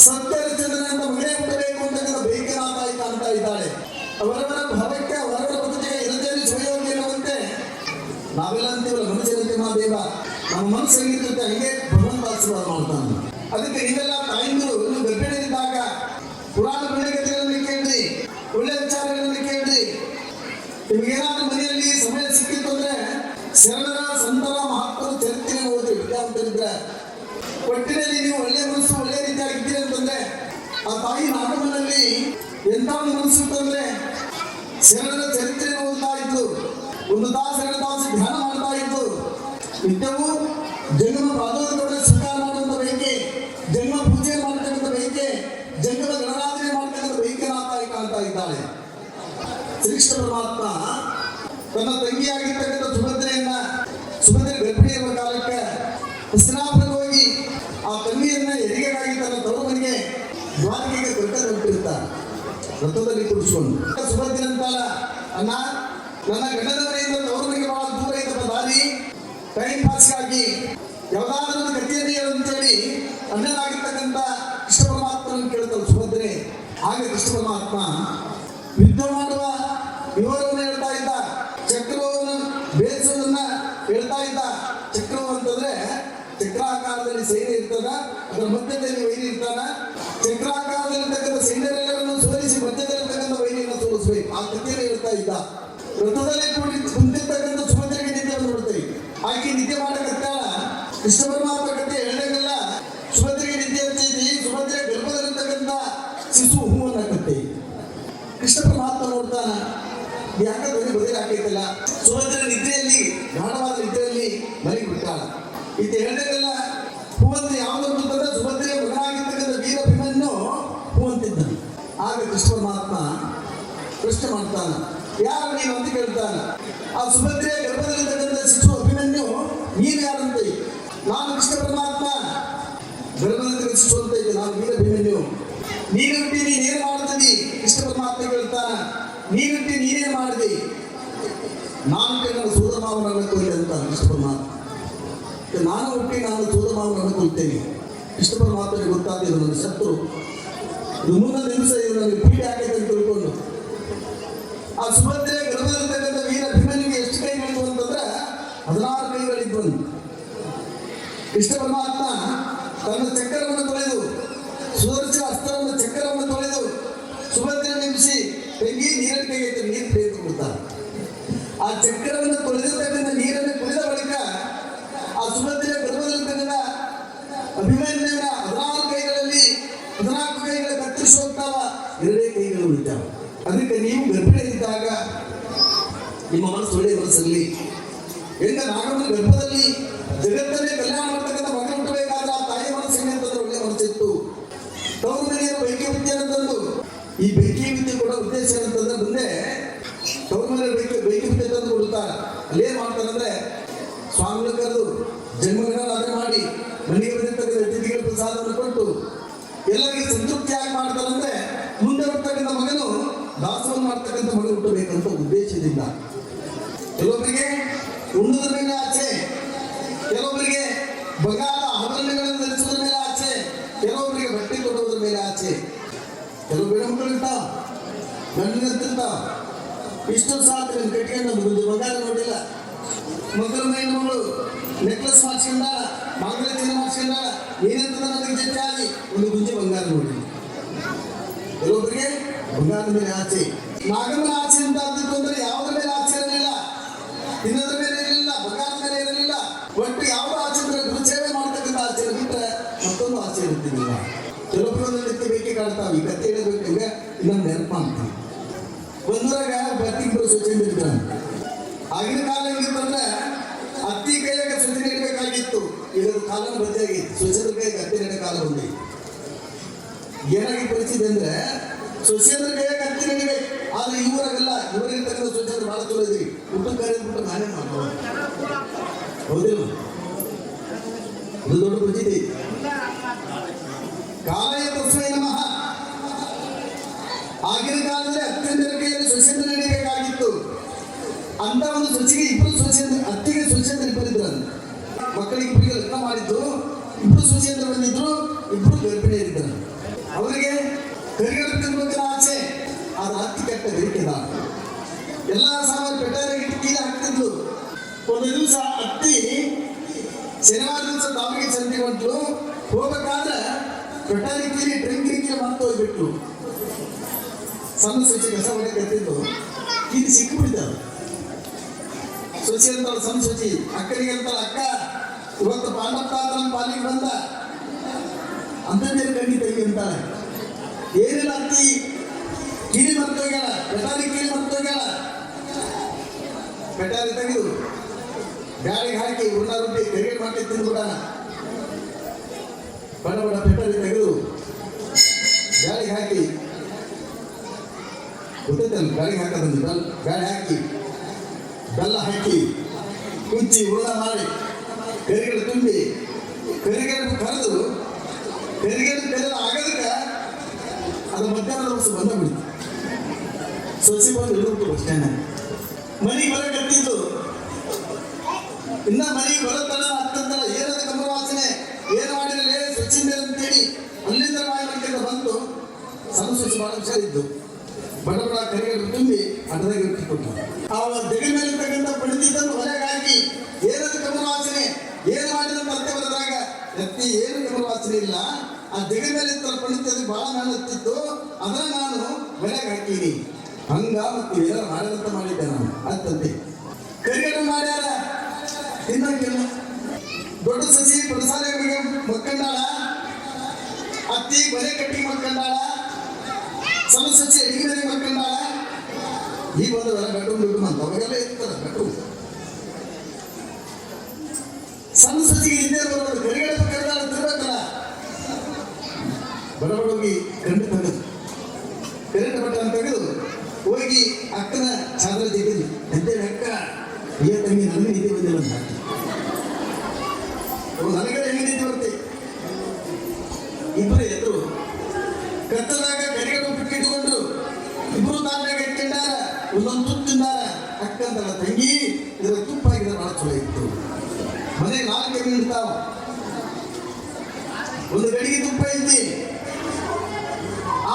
ಸತ್ಯಹರಿಶ್ಚಂದ್ರನಂತ ಮಗನೇ ಹುಟ್ಟಬೇಕು ಅಂತಕ್ಕಂಥ ಬೈಕನ ಆ ತಾಯಿ ಕಾಣ್ತಾ ಇದ್ದಾಳೆ ಅವರವರ ಭಾವಕ್ಕೆ ಅವರವರ ಬದುಕಿಗೆ ಇರದಲ್ಲಿ ಸುಯೋಗಿ ಎನ್ನುವಂತೆ ನಾವೆಲ್ಲ ಅಂತೀವಲ್ಲ ಮನುಷ್ಯರಂತೆ ಮಾದೇವ ನಮ್ಮ ಮನಸ್ಸು ಹೆಂಗಿರುತ್ತೆ ಹಂಗೆ ಭಗವಂತ ಆಶೀರ್ವಾದ ಮಾಡ್ತಾನೆ ಅದಕ್ಕೆ ನೀವೆಲ್ಲ ತಾಯಿಂದರು ನೀವು ಗರ್ಭಿಣಿಯಿದ್ದಾಗ ಪುರಾಣ ಪುಣ್ಯಕಥೆಗಳನ್ನು ಕೇಳ್ರಿ ಒಳ್ಳೆ ವಿಚಾರಗಳನ್ನು ಕೇಳ್ರಿ ನಿಮಗೇನಾದ್ರೂ ಮನೆಯಲ್ಲಿ ಸಮಯ ಸಿಕ್ಕಿತ್ತು ಅಂದ್ರೆ ಶರಣರ ಸಂತರ ಮಹಾತ್ಮರ ಚರಿತ್ರೆ ಓದಿ ವಿದ್ಯಾವಂತರಿದ್ರೆ ಒಟ್ಟಿನಲ್ಲಿ ನೀವು ಒಳ್ಳೆ ಮನಸ್ಸು ಒಳ್ಳೆ ರೀತಿಯಾಗಿದ್ದೀರಿ ಅಂತಂದ್ರೆ ಆ ತಾಯಿ ನಾಗಮ್ಮನಲ್ಲಿ ಎಂತ ಒಂದು ಮನಸ್ಸು ಇತ್ತಂದ್ರೆ ಶರಣರ ಚರಿತ್ರೆ ಓದ್ತಾ ಇತ್ತು ಒಂದು ತಾಸು 2 ತಾಸು ಧ್ಯಾನ ಮಾಡ್ತಾ ಇತ್ತು ನಿತ್ಯವೂ ಜಂಗಮ ಪಾದೋದಕವನ್ನು ಸ್ವೀಕಾರ ಮಾಡುವಂತ ಬಯಕೆ ಜನ್ಮ ಪೂಜೆ ಮಾಡ್ತಕ್ಕಂಥ ಬಯಕೆ ಜಂಗಮ ಗಣರಾಧನೆ ಮಾಡ್ತಕ್ಕಂಥ ಬಯಕೆ ಆ ತಾಯಿ ಕಾಣ್ತಾ ಇದ್ದಾಳೆ ಶ್ರೀಕೃಷ್ಣ ಪರಮಾತ್ಮ ತನ್ನ ತಂಗಿಯಾಗಿರ್ತಕ್ಕಂಥ ಸುಭದ್ರೆ ಗರ್ಭಿಣಿ ಇರುವ ಕಾಲಕ್ಕೆ ಹಸ್ತಿನಾಪುರಕ್ಕೆ ಹೋಗಿ ಆ ತಂಗಿಯನ್ನ ಹೆರಿಗೆಗಾಗಿ ತನ್ನ ತವರು ಮನೆಗೆ ದ್ವಾರಕೆಗೆ ಕರ್ಕೊಂಡು ಹೊರಟಿರ್ತಾರೆ ರಥದಲ್ಲಿ ಕುಡಿಸ್ಕೊಂಡು ಸುಭದ್ರೆ ಅಂತಲ್ಲ ಅಣ್ಣ ನನ್ನ ಗಂಡನ ಮನೆಯಿಂದ ತವರು ಮನೆಗೆ ಬಹಳ ದೂರ ಇದ್ದಪ್ಪ ದಾರಿ ಟೈಮ್ ಪಾಸ್ಗಾಗಿ ಯಾವ್ದಾದ್ರೂ ಒಂದು ಕಥೆಯಲ್ಲಿ ಅಂತೇಳಿ ಅಣ್ಣನಾಗಿರ್ತಕ್ಕಂಥ ಕೃಷ್ಣ ಪರಮಾತ್ಮನನ್ನು ಕೇಳ್ತಾರೆ ಸುಭದ್ರೆ ಹಾಗೆ ಕೃಷ್ಣ ಪರಮಾತ್ಮ ಯುದ್ಧ ಮಾಡುವ ವಿವರವನ್ನು ಹೇಳ್ತಾ ಇದ್ದ ಚಕ್ರವನ್ನು ಬೇಯಿಸೋದನ್ನ ಹೇಳ್ತಾ ಇದ್ದ ಚಕ್ರವು ಅಂತಂದ್ರೆ ಚಕ್ರಾಕಾರದಲ್ಲಿ ಸೈನ್ಯ ಇರ್ತದ ಅದರ ಮಧ್ಯದಲ್ಲಿ ವೈರಿ ಇರ್ತಾನ ಚಕ್ರಾಕಾರದಲ್ಲಿರ್ತಕ್ಕಂಥ ಸೈನ್ಯರೆಲ್ಲರನ್ನು ಸೋಲಿಸಿ ಮಧ್ಯದಲ್ಲಿರ್ತಕ್ಕಂಥ ವೈರಿಯನ್ನು ಸೋಲಿಸ್ಬೇಕು ಆ ಕಥೆಯನ್ನು ಹೇಳ್ತಾ ಇದ್ದ ರಥದಲ್ಲಿ ಕುಂತಿರ್ತಕ್ಕಂಥ ಸುಭದ್ರೆಗೆ ನಿದ್ದೆ ಬಂದ್ಬಿಡ್ತೇವೆ ಆಕೆ ನಿದ್ದೆ ಮಾಡಕತ್ತಾಳ ಕೃಷ್ಣ ಪರಮಾತ್ಮ ಕಥೆ ಹೇಳಿದಾಗೆಲ್ಲ ಸುಭದ್ರೆಗೆ ನಿದ್ದೆ ಹಚ್ಚೈತಿ ಸುಭದ್ರೆ ಗರ್ಭದಲ್ಲಿರ್ತಕ್ಕಂಥ ಶಿಶು ಹೂವನ್ನ ಕತ್ತೆ ಕೃಷ್ಣ ಪರಮಾತ್ಮ ನೋಡ್ತಾನ ಯಾಕ ಧ್ವನಿ ಬದಲಿ ಹಾಕೈತಲ್ಲ ಸುಭದ್ರ ನಿದ್ರೆಯಲ್ಲಿ ಗಾಢವಾದ ನಿದ್ರೆಯಲ್ಲಿ ಮಲಗಿ ಬಿಟ್ಟಾಳ ಇದು ಹೇಳಿದಾಗೆಲ್ಲ ಹೂವಂತ ಯಾವ್ದು ಅಂತಂದ್ರೆ ಸುಭದ್ರೆ ಪ್ರಶ್ನೆ ಮಾಡ್ತಾನ, ಯಾರು ನೀನು ಅಂತ ಕೇಳ್ತಾನ. ಆ ಸುಭದ್ರೆಯ ಗರ್ಭದಲ್ಲಿರ್ತಕ್ಕಂಥ ಶಿಶು ಅಭಿಮನ್ಯು ನೀನು ಯಾರಂತ? ನಾನು ಕೃಷ್ಣ ಪರಮಾತ್ಮ. ಗರ್ಭದಲ್ಲಿ ಶಿಶು ಅಂತ ಇದ್ದೆ, ನಾನು ವೀರ ಅಭಿಮನ್ಯು. ನೀನು ಹುಟ್ಟಿ ನೀನೇನು ಮಾಡ್ತೀವಿ? ಕೃಷ್ಣ ಪರಮಾತ್ಮ ಕೇಳ್ತಾನ, ನೀನು ಹುಟ್ಟಿ ನೀನೇನು ಮಾಡಿದಿ? ನಾನು ನನ್ನ ಸೋದರ ಮಾವನನ್ನು ಕೊಯ್ದೆ ಅಂತ ಕೃಷ್ಣ ಪರಮಾತ್ಮ. ನಾನು ಹುಟ್ಟಿ ನಾನು ಸೋದರ ಮಾವನನ್ನು ಕೊಲ್ತೇನೆ. ಕೃಷ್ಣ ಪರಮಾತ್ಮನಿಗೆ ಗೊತ್ತಾಗಿದೆ ನನ್ನ ಶತ್ರು, ಇದು ಮುಂದೊಂದು ದಿವಸ ಇದು ನನಗೆ ಪೀಡೆ ಹಾಕೈತೆ ಅಂತ ತಿಳ್ಕೊಂಡು ಆ ಸುಭದ್ರೆ ಗರ್ಭದಲ್ಲಿರ್ತಕ್ಕಂಥ ವೀರ ಅಭಿಮನ್ಯುಗೆ ಎಷ್ಟು ಕೈಗಳಿದ್ವು ಅಂತಂದ್ರೆ 16 ಕೈಗಳಿದ್ವು. ಕೃಷ್ಣ ಪರಮಾತ್ಮ ತನ್ನ ಚಕ್ರವನ್ನು ತೊಳೆದು, ಸುದರ್ಶನ ಅಸ್ತ್ರವನ್ನು ಚಕ್ರವನ್ನು ತೊಳೆದು ಸುಭದ್ರೆ ನಿಮಿಸಿ ತೆಗಿ ನೀರನ್ನು ಕೈಗೆತ್ತಿ ನೀರು ತೆಗೆದುಕೊಳ್ತಾರೆ. ಆ ಚಕ್ರವನ್ನು ತೊಳೆದಿರ್ತಕ್ಕಂಥ ನೀರನ್ನು ಕುಡಿದ ಬಳಿಕ ಆ ಸುಭದ್ರೆಯ ಗರ್ಭದಲ್ಲಿರ್ತಕ್ಕಂಥ ಅಭಿಮನ್ಯುವಿನ 16 ಕೈಗಳಲ್ಲಿ 14 ಕೈಗಳು ಕತ್ತರಿಸಿ ಹೋಗ್ತಾವ, 2 ಕೈಗಳು ಉಳಿತಾವ. ಅದಕ್ಕೆ ನೀವು ಗರ್ಭಿಣಿಯಿದ್ದಾಗ ನಿಮ್ಮ ಮನಸ್ಸು ಒಳ್ಳೆಯ ಮನಸ್ಸಲ್ಲಿ ಹೆಂಗ ನಾಗಮ್ಮನ ಗರ್ಭದಲ್ಲಿ ಜಗತ್ತನ್ನೇ ಕಲ್ಯಾಣ ಮಾಡ್ತಕ್ಕಂಥ ಮಗನ ಹುಟ್ಟಬೇಕಾದ್ರೆ ಆ ತಾಯಿ ಮನಸ್ಸು ಹೆಂಗಂತಂದ್ರೆ ಒಳ್ಳೆಯ ಮನಸ್ಸಿತ್ತು. ತವ್ರ ಮನೆಯ ಬೆಂಕಿ ವಿದ್ಯೆ ಅಂತಂದು ಈ ಬೆಂಕಿ ವಿದ್ಯೆ ಕೊಡೋ ಉದ್ದೇಶ ಏನಂತಂದ್ರೆ ಮುಂದೆ ತವ್ರ ಮನೆ ಬೆಂಕಿ ವಿದ್ಯೆ ತಂದು ಕೊಡುತ್ತಾರೆ. ಅಲ್ಲೇನ್ ಮಾಡ್ತಾರಂದ್ರೆ ಸ್ವಾಮಿಗಳು ಕರೆದು ಜನ್ಮಗಳನ್ನ ಮಾಡಿ ಮನೆಗೆ ಬಂದಿರ್ತಕ್ಕಂಥ ಅತಿಥಿಗಳ ಪ್ರಸಾದವನ್ನು ಕೊಟ್ಟು ಎಲ್ಲರಿಗೆ ಸಂತೃಪ್ತಿಯಾಗಿ ಮಾಡ್ತಾರಂದ್ರೆ ಮುಂದೆ ಹುಟ್ಟತಕ್ಕಂಥ ಮಗನು ದಾಸವನ್ನು ಮಾಡ್ತಕ್ಕಂಥ ಮಗನು ಹುಟ್ಟಬೇಕಂತ ಉದ್ದೇಶದಿಂದ. ಕೆಲವೊಬ್ಬರಿಗೆ ಉಣ್ಣದ ಮೇಲೆ ಆಚೆ, ಕೆಲವೊಬ್ಬರಿಗೆ ಬಗಾದ ಆಭರಣಗಳನ್ನು ಧರಿಸುವುದರ ಮೇಲೆ ಆಚೆ, ಕೆಲವೊಬ್ಬರಿಗೆ ಬಟ್ಟೆ ಕೊಡುವುದರ ಮೇಲೆ ಆಚೆ. ಕೆಲವು ಬೆಳಮಕ್ಕಳು ಇರ್ತಾವ, ಗಂಡಿನಂತಿರ್ತಾವ, ಇಷ್ಟು ಸಾಕು ನನ್ನ ಕಟ್ಕೊಂಡು ಮುಂದೆ ಬಗಾದ ನೋಡಿಲ್ಲ, ಮಕ್ಕಳ ಹೆಣ್ಣು ನೆಕ್ಲೆಸ್ ಮಾಡಿಸ್ಕೊಂಡಾಳ, ಮಂಗಳಚಿನ್ನ ಮಾಡಿಸ್ಕೊಂಡಾಳ, ಏನಂತ ನನಗೆ ಜಟ್ಟಾಗಿ ಒಂದು ಗುಂಜಿ ಬಂಗಾರ ನೋಡಿ. ಕೆಲವೊಬ್ಬರಿಗೆ ಬಂಗಾರದ ಮೇಲೆ ಆಸೆ, ನಾಗಮ್ಮನ ಆಸೆ ಅಂತ ಆಗ್ತಿತ್ತು ಅಂದ್ರೆ ಯಾವುದ್ರ ಮೇಲೆ ಆಸೆ ಇರಲಿಲ್ಲ, ತಿನ್ನೋದ್ರ ಮೇಲೆ ಇರಲಿಲ್ಲ, ಬಂಗಾರದ ಮೇಲೆ ಇರಲಿಲ್ಲ. ಒಟ್ಟು ಯಾವ ಆಸೆ ಅಂದ್ರೆ ಗುರುಸೇವೆ ಮಾಡ್ತಕ್ಕಂಥ ಆಸೆ ಬಿಟ್ಟರೆ ಮತ್ತೊಂದು ಆಸೆ ಇರ್ತಿರ್ಲಿಲ್ಲ. ಕೆಲವೊಬ್ಬರು ಒಂದು ರೀತಿ ಬೇಕೆ ಕಾಡ್ತಾವೆ. ಈ ಕತ್ತೆ ಹೇಳಬೇಕು ಈಗ ಇನ್ನೊಂದು ನೆನಪು ಅಂತೀವಿ. ಒಂದ್ರಾಗ ಬತ್ತಿಗಳು ಸ್ವಚ್ಛ ಇರ್ತಾನೆ. ಆಗಿನ ಕಾಲ ಹೆಂಗಿತ್ತಂದ್ರೆ ಅತ್ತಿ ಕೈಯಾಗ ಸ್ವಚ್ಛ ನೀಡಬೇಕಾಗಿತ್ತು. ಈಗ ಕಾಲನ ಬದಲಾಗಿತ್ತು, ಸ್ವಚ್ಛದ ಕೈಯಾಗ ಅತ್ತಿ ನೀಡೋ ಕಾಲ ಬಂದಿ. ಏನಾಗಿ ಪರಿಸ್ಥಿತಿ ಅಂದ್ರೆ ಸ್ವಚ್ಛಂದ್ರ ಕೈಯಾಗ ಹತ್ತಿ ನಡಿಬೇಕು, ಆದ್ರೆ ಇವರಾಗಲ್ಲ. ಇವರಿರ್ತಕ್ಕಂಥ ಸ್ವಚ್ಛಂದ್ರ ಬಹಳ ಚಲೋ ಇದ್ರಿ, ಊಟ ಕರೆದ್ಬಿಟ್ಟು ನಾನೇ ಮಾಡ್ಬೋದು. ಹೌದಿಲ್ಲ? ಇದು ದೊಡ್ಡ ಪರಿಸ್ಥಿತಿ. ಕಾಲಯ ತಸ್ಮೈ ನಮಃ. ಆಗಿನ ಕಾಲದಲ್ಲಿ ಅತ್ಯಂತರ ಕೈಯಲ್ಲಿ ಸ್ವಚ್ಛಂದ್ರ ನಡಿಬೇಕಾಗಿತ್ತು. ಅಂತ ಒಂದು ಸ್ವಚ್ಛಗೆ ಇಬ್ಬರು ಸ್ವಚ್ಛಂದ್ರ, ಅತ್ತಿಗೆ ಸ್ವಚ್ಛಂದ್ರ ಇಬ್ಬರಿದ್ರು. ಮಕ್ಕಳಿಗೆ ಇಬ್ಬರಿಗೆ ಲಗ್ನ ಮಾಡಿದ್ದು, ಇಬ್ಬರು ಸ್ವಚ್ಛಂದ್ರ ಬಂದಿದ್ರು, ಇಬ್ಬರು ಗರ್ಭಿಣಿ ಇದ್ದರು. ಅವರಿಗೆ ಕರಿಗಡ ತಿನ್ಬೇಕನ್ನ ಆಸೆ, ಆದ್ರೆ ಹತ್ತಿ ಕೆಟ್ಟ ಗರಿಕೆದ ಎಲ್ಲ ಸಾಮಾನು ಪೆಟ್ಟಾರಿಗೆ ಕೀಲಿ ಹಾಕ್ತಿದ್ಲು. ಒಂದು ದಿವಸ ಅತ್ತಿ ಶನಿವಾರ ದಿವಸ ದಾವರಿಗೆ ಸಂತೆ ಹೊಂಟ್ಲು. ಹೋಗ್ಬೇಕಾದ್ರೆ ಪೆಟ್ಟಾರಿ ಕೀಲಿ ಟ್ರಂಕಿನ ಕೀಲಿ ಮಾಡ್ತಾ ಹೋಗ್ಬಿಟ್ಲು. ಸಣ್ಣ ಸ್ವಚ್ಛ ಕಸ ಹೊಡೆ ಕತ್ತಿದ್ದು ಕೀಲಿ ಸಿಕ್ಕಿಬಿಡ್ತಾವೆ. ಸ್ವಚ್ಛ ಅಂತಾಳ ಸಣ್ಣ ಸ್ವಚ್ಛಿ, ಅಕ್ಕನಿಗೆ ಅಂತಾಳ ಅಕ್ಕ ಇವತ್ತು ಪಾಂಡಪ್ಪ ನನ್ನ ಪಾಲಿಗೆ ಬಂದ ಅಂತಂದೇನು ಕಣ್ಣಿ ತೆಗಿ ಅಂತಾಳೆ. ಏನಿಲ್ಲ ಅತ್ತಿ ಕೀಲಿ ಮರ್ತೋಗ್ಯಾಳ, ಪೆಟಾರಿ ಕೀಲಿ ಮರ್ತೋಗ್ಯಾಳ. ಪೆಟಾರಿ ತೆಗೆದು ಗಾಳಿಗೆ ಹಾಕಿ ಉಂಡ ರೊಟ್ಟಿ ಕರಿಗಡೆ ಮಾಡಿ ತಿಂದ್ಬಿಡೋಣ. ಬಡ ಬಡ ಪೆಟಾರಿ ತೆಗೆದು ಗಾಳಿಗೆ ಹಾಕಿ, ಗೊತ್ತೈತಲ್ಲ ಗಾಳಿಗೆ ಹಾಕೋದಂದ್ರೆ ಗಾಳಿ ಹಾಕಿ ಬೆಲ್ಲ ಹಾಕಿ ಕುಚ್ಚಿ ಉರುಳ ಮಾಡಿ ಕರಿಗಡೆ ತುಂಬಿ ಕರಿಗಡೆ ಕರೆದು ಕರಿಗಡೆ ಕರೆದು ಆಗೋದಕ್ಕೆ ಅದು ಮಧ್ಯಾಹ್ನದ ವರ್ಷ ಬಂದ ಬಿಡ್ತು. ಸ್ವಚ್ಛ ಬಂದು ಇಳಿದು ಬಸ್ ಸ್ಟ್ಯಾಂಡ್ ಮನೆಗೆ ಬರಕತ್ತಿದ್ದು. ಇನ್ನ ಮನೆಗೆ ಬರತ್ತಲ್ಲ ಹತ್ತಂತಲ್ಲ, ಏನದ ಕಮಲ ವಾಸನೆ, ಏನು ಮಾಡಿರಲೇ ಸ್ವಚ್ಛಿಂದ ಅಂತೇಳಿ ಅಲ್ಲಿಂದ ಬಾಯಿ ಮಾಡ್ಕೊಂಡು ಬಂತು. ಸಣ್ಣ ಸ್ವಚ್ಛ ಬಹಳ ಹುಷಾರಿದ್ದು. ಬಡ ಬಡ ಕರಿಗಡೆ ತುಂಬಿ ಅಡ್ಡದಾಗ ಇಟ್ಬಿಟ್ಟು ಆ ದೆಗೆ ಮೇಲೆ ತಕ್ಕಂಥ ಪಡಿತಿದ್ದನ್ನು ಹೊರಗೆ ಹಾಕಿ ಏನದು ಕಮಲ ವಾಸನೆ, ಏನು ಮಾಡಿದಂತ ಅತ್ತೆ ಬರೋದ್ರಾಗ ಎತ್ತಿ ಏನು ಕಮಲ ವಾಸನೆ ಇಲ್ಲ. ಆ ದೆಗೆ ಮೇಲೆ ಪಡಿತದ್ದು ಬಹಳ ನಾನು ಹತ್ತಿತ್ತು, ಅದನ್ನ ನಾನು ಹೊರಗೆ ಹಾಕೀನಿ. ಹಂಗ ಮತ್ತೆ ಏನಾರು ಮಾಡಿದಂತ ಮಾಡಿದ್ದೆ ನಾನು ಅಂತಂತೆ. ಕರಿಗಡೆ ಮಾಡ್ಯಾರ ತಿನ್ನಕ್ಕಿಲ್ಲ. ದೊಡ್ಡ ಸಸಿ ಪಡಸಾಲೆಗಳಿಗೆ ಮಕ್ಕಂಡಾಳ, ಅತ್ತಿ ಬಲೆ ಕಟ್ಟಿಗೆ ಮಕ್ಕಂಡಾಳ, ಸಣ್ಣ ಸಸಿ ಅಡಿಗೆ ಮನೆಗೆ ಮಕ್ಕಂಡಾಳ. ಈಗ ಬಂದವಲ್ಲ ಬೆಡ್ರೂಮ್ ದುಡ್ಡು ಅಂತ ಅವಾಗೆಲ್ಲ ಇರ್ತದ ಬೆಡ್ರೂಮ್. ಸಣ್ಣ ಸಸಿಗೆ ಹಿಂದೆ ಬರೋದು ಕರಿಗಡೆ ಕರೆದಾಳ ತಿರ್ಬೇಕಲ್ಲ. ಬಡ ಬಡೋಗಿ ಗಂಡು ತೆಗೆದು ಕರೆಂಟ್ ಬಟ್ಟನ್ನು ತೆಗೆದು ಹೋಗಿ ಅಕ್ಕನ ಚಾದ್ರ ತೆಗೆದು ಎಂತೆ ಅಕ್ಕ ಈ ತಂಗಿ ನನಗೆ ನಿದ್ದೆ ಬಂದಿಲ್ಲ ಅಂತ ನನಗೆ ಹೆಂಗೆ ನಿದ್ದೆ ಬರುತ್ತೆ. ಇಬ್ಬರು ಎದ್ರು ಕತ್ತಲಾಗ ಕರಿಗಳು ಬಿಟ್ಟಿಟ್ಟುಕೊಂಡ್ರು ಇಬ್ರು ತಾಟ್ನಾಗ ಇಟ್ಕೊಂಡಾರ ಒಂದೊಂದು ತುಪ್ಪ ತಿಂದಾರ. ಅಕ್ಕಂತಲ್ಲ ತಂಗಿ ಇದರ ತುಪ್ಪ ಆಗಿದ್ರೆ ಬಹಳ ಚಲೋ ಇತ್ತು. ಮನೆಗೆ 4 ಎಮ್ಮೆ ಇರ್ತಾವ, ಒಂದು ಗಡಿಗೆ ತುಪ್ಪ ಐತಿ.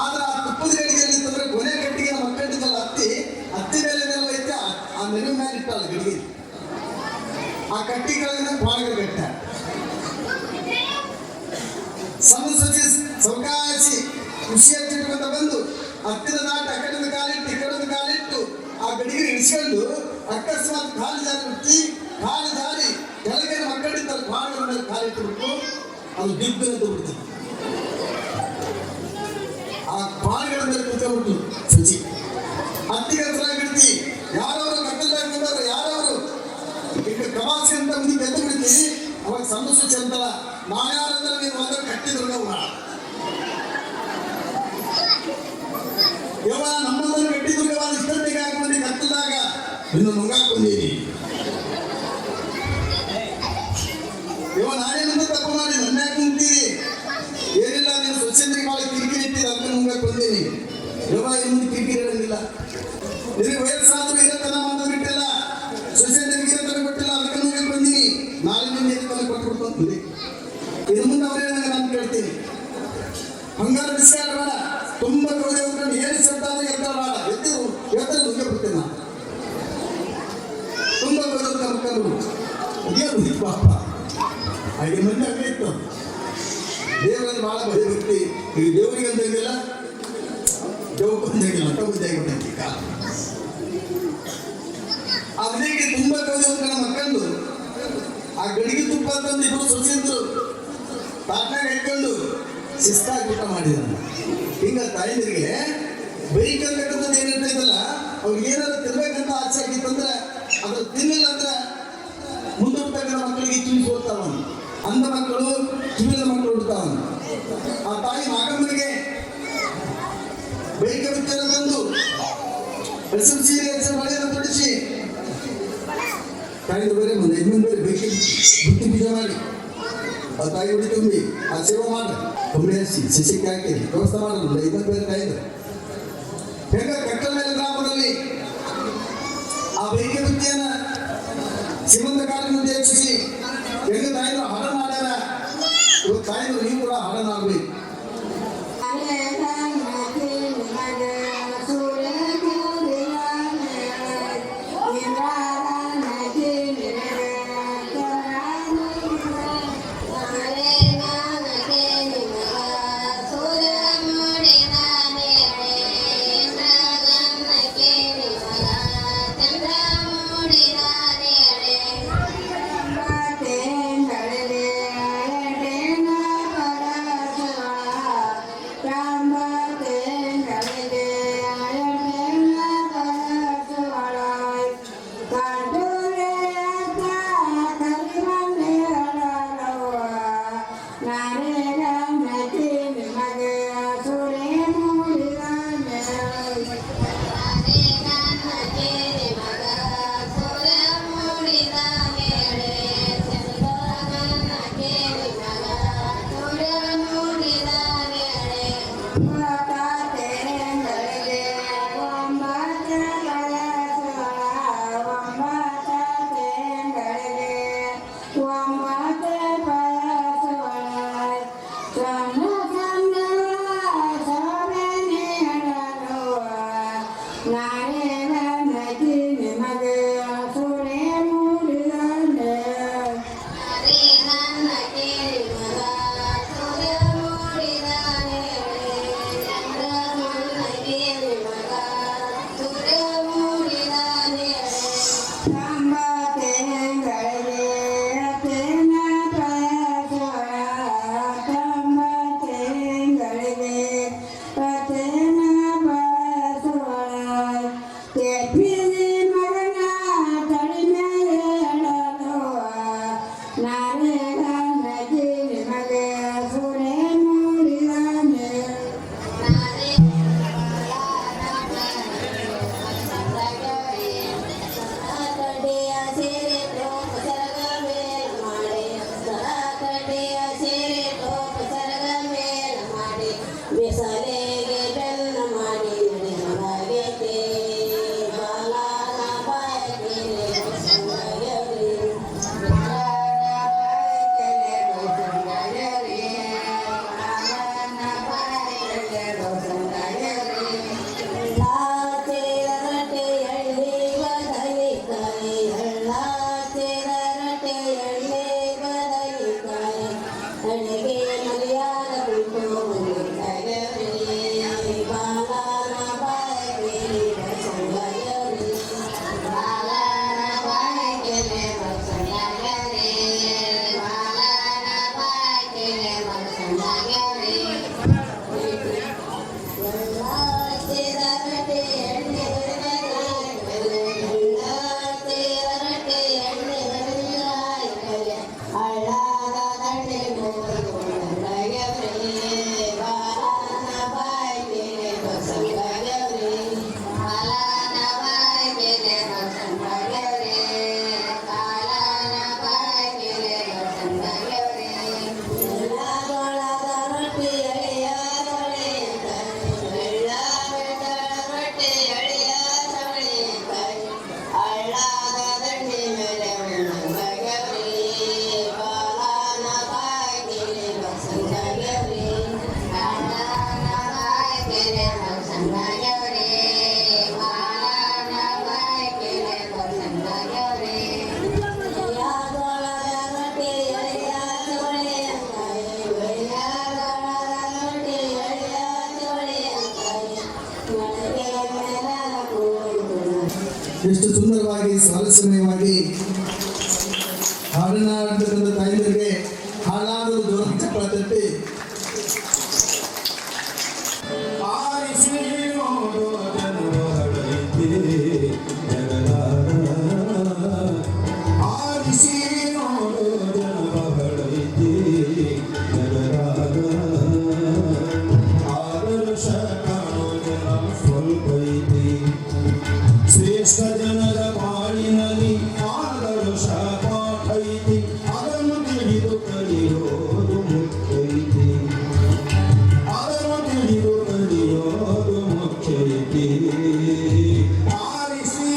ಆದ್ರೆ ಆ ತುಪ್ಪದ ಗಡಿಗೆ ಎಲ್ಲಿತ್ತಂದ್ರೆ ಕೊನೆ ಕಟ್ಟಿಗೆ ನಮ್ಮ ಮಕ್ಕಳಿದ್ದಲ್ಲ ಹತ್ತಿ ಮೇಲೆ ಐತೆ ಆ ನೆನಪು ಮೇಲೆ ಇಟ್ಟಲ್ಲ ಗಡಿಗೆ. ಆ ಕಟ್ಟಿಗಳಿಂದ ಪಾಳಗಳು ಕಟ್ಟ ಸಮುಸೂಚಿ ಸೌಕಾಸಿ ಖುಷಿ ಹಚ್ಚಿಟ್ಕೊಂತ ಬಂದು ಹತ್ತಿರ ದಾಟಿ ಅಕ್ಕಡದ ಕಾಲಿಟ್ಟು ಇಕ್ಕಡದ ಕಾಲಿಟ್ಟು ಆ ಗಡಿಗೆ ಇಳಿಸ್ಕೊಂಡು ಅಕಸ್ಮಾತ್ ಕಾಲು ಜಾರಿ ಬಿಟ್ಟು ಕಾಲು ಜಾರಿ ಕೆಳಗೆ ಮಕ್ಕಳಿದ್ದ ಪಾಳಗಳ ಮೇಲೆ ಕಾಲಿಟ್ಟು ಬಿಟ್ಟು ಅದು ದಿಬ್ಬಂತ ಬಿಡ್ತು. ಆ ಪಾಳಗಳ ಮೇಲೆ ಕುತ್ಕೊಂಡ್ಬಿಟ್ಟು ಸಚಿ ಹತ್ತಿಗೆ ಹತ್ತಿರಾಗಿಡ್ತಿ ಯಾರವರು ಕಟ್ಟಲ್ದಾಗ ಬಂದವರು ಯಾರವರು ಈಗ ಕವಾಸಿ ಅಂತ ಮುಂದೆ ಎದ್ದು ಬಿಡ್ತೀನಿ. ಅವಾಗ ಸಮುಸೂಚಿ ಅಂತಲ್ಲ ನಾನು ಯಾರಂದ್ರೆ ನೀವು ಮಾತ್ರ ಕಟ್ಟಿದ್ರು ಯವ ನಮ್ಮನ್ನು ಕಟ್ಟಿದ್ರು ಇಷ್ಟೊತ್ತಿಗೆ ಹಾಕೊಂಡು ಕಟ್ಟಿದಾಗ ಇನ್ನು ನುಂಗಾಕೊಂಡಿರಿ ಇವ ನಾನೇನಂತ ತಪ್ಪು ಮಾಡಿ ನನ್ನ ಯಾಕೆ ನಿಂತೀರಿ ಏನಿಲ್ಲ ನೀವು ಸ್ವಚ್ಛಂದ್ರಿಗೆ ಭಾಳ ಕಿರಿಕಿರಿ ಇಟ್ಟಿದ್ದು ಅದಕ್ಕೆ ನುಂಗಕ್ಕೆ ಬಂದೀನಿ. ಯವ ಇನ್ನು ಕಿರಿಕಿರಿ ಇರಂಗಿಲ್ಲ. ನಿನಗೆ ವಯಸ್ಸಾದ್ರೂ ಇರತನ ಮಾಡೋದು ಬಿಟ್ಟಿಲ್ಲ, ಸ್ವಚ್ಛಂದ್ರಿಗೆ ಇರತನ ಕೊಟ್ಟಿಲ್ಲ ಅದಕ್ಕೆ ನುಂಗಕ್ಕೆ ಬಂದೀನಿ. ನಾಳೆ ನಿನ್ನೆ ಇರತನ ಕೊಟ್ಬಿಡ್ತೀನಿ. ಇನ್ನು ಮುಂದೆ ಅವರೇ ನಾನು ಕೇಳ್ತೀನಿ. ಹಂಗಾರೆ ಬಿಸಿ ಆಡಬೇಡ, ತುಂಬ ಕೌದೆ ಹೋಗ್ಕೊಂಡು ಏನು ಶಬ್ದ ಅಂದ್ರೆ ಎದ್ದಾಡ ಎದ್ದು ಎತ್ತರ ನುಗ್ಗೆ ಬಿಡ್ತೇನೆ ನಾನು. ತುಂಬ ಕೌದೆ ಕರ್ಕೊಂಡು ಅದೇನು ಪಾಪ ಹಾಗೆ ಮಂದಿ ಹಂಗೆ ಇತ್ತು. ದೇವರಲ್ಲಿ ಭಾಳ ಭಯ ಭಕ್ತಿ. ಈಗ ದೇವರಿಗೆ ಅಂತಂಗಿಲ್ಲ, ದೇವಕ್ಕಂತಂಗಿಲ್ಲ ಅಂತ ಬುದ್ಧಿ ಆಗಿಬಿಟ್ಟೈತಿ ಈಗ. ಅದಕ್ಕೆ ತುಂಬ ಕೌದೆ ಹೋಗ್ಕೊಂಡು ಮಕ್ಕಂಡು ಆ ಗಡಿಗೆ ತುಪ್ಪ ತಂದು ಇಬ್ಬರು ಸೊಸಿದ್ರು ತಾಟ್ನಾಗ ಇಟ್ಕೊಂಡು ಶಿಸ್ತಾಗಿ ಊಟ ಮಾಡಿದ. ಹಿಂಗ ತಾಯಿಂದ್ರಿಗೆ ಬೈಕಂತಕ್ಕಂಥದ್ದು ಏನಿರ್ತೈತಲ್ಲ ಅವ್ರಿಗೆ ಏನಾದ್ರು ತಿನ್ಬೇಕಂತ ಆಸೆ ಆಗಿತ್ತಂದ್ರೆ ಅದ್ರ ತಿನ್ನಿಲ್ಲ ಅಂದ್ರೆ ಮುಂದೆ ಹುಟ್ಟಕ್ಕಂಥ ಮಕ್ಕಳಿಗೆ ಕಿವಿ ಹೋಗ್ತಾವ, ಅಂಧ ಮಕ್ಕಳು ಕಿವಿದ ಮಕ್ಕಳು ಹುಡ್ತಾವ. ಆ ತಾಯಿ ನಾಗಮ್ಮನಿಗೆ ಬೈಕ ಬಿತ್ತನ ತಂದು ಹೆಸರು ಸೀರೆ ಹೆಸರು ಬಳೆಯನ್ನು ತೊಡಿಸಿ ತಾಯಿದು ಬೇರೆ ಒಂದು 5 ಮಂದಿ ಬೇರೆ ಬೈಕಿ ಬುತ್ತಿ ಬೀಜ ಮಾಡಿ ಆ ತಾಯಿ ಹುಡಿ ತುಂಬಿ ಆ ಸೇವೆ ಮಾಡ್ರಿ ಒಮ್ಮೆ ಹಚ್ಚಿ ಸಸ್ಯಕ್ಕೆ ಹಾಕಿ ವ್ಯವಸ್ಥೆ ಮಾಡೋದು 5 ಮಂದಿ ಬೇರೆ ತಾಯಿದು ಹೆಂಗ ಕಟ್ಟಲ ಮೇಲೆ ಗ್ರಾಮದಲ್ಲಿ ಆ ಬೈಕೆ ಬುತ್ತಿಯನ್ನ ಸಿಮಂತ ಕಾಲಿನ ಮುಂದೆ ಹೆಚ್ಚಿಸಿ ಹೆಂಗ ತಾಯಿದ್ರು ಹಾಡ ಮಾಡ್ಯಾರ. ಇವತ್ತು ತಾಯಿದ್ರು ನೀವು ಕೂಡ ಹಾಡನಾಗ್ಬೇಕು. ಎಷ್ಟು ಸುಂದರವಾಗಿ ಸ್ವಾರಸ್ಯಮಯವಾಗಿ ಹಾಡನ್ನ ಆಡ್ತಕ್ಕಂಥ ತಾಯಿಯರಿಗೆ ಹಾಡಾದರೂ ಜೋರಾಗಿ ಚಪ್ಪಳ ತಟ್ಟಿ ಆರಿಸಿ ನೋಡು ಜನರೊಳಗೈತಿ ಜಗದಾರ. ಆರಿಸಿ ನೋಡು ಜನರೊಳಗೈತಿ ಜಗದಾರ. ಆದರ್ಶ ಕಾಣೋ ಜನ ಸ್ವಲ್ಪ ಐತಿ. ಶ್ರೇಷ್ಠ ಜನರ ಬಾಳಿನಲ್ಲಿ ಆದರ್ಶ ಪಾಠ ಐತಿ. ಅದನ್ನು ತಿಳಿದು ಕಲಿಯೋದು ಮುಖ್ಯೈತಿ. ಅದನ್ನು ತಿಳಿದು ಕಲಿಯೋದು ಮುಖ್ಯೈತಿ. ಆರಿಸಿ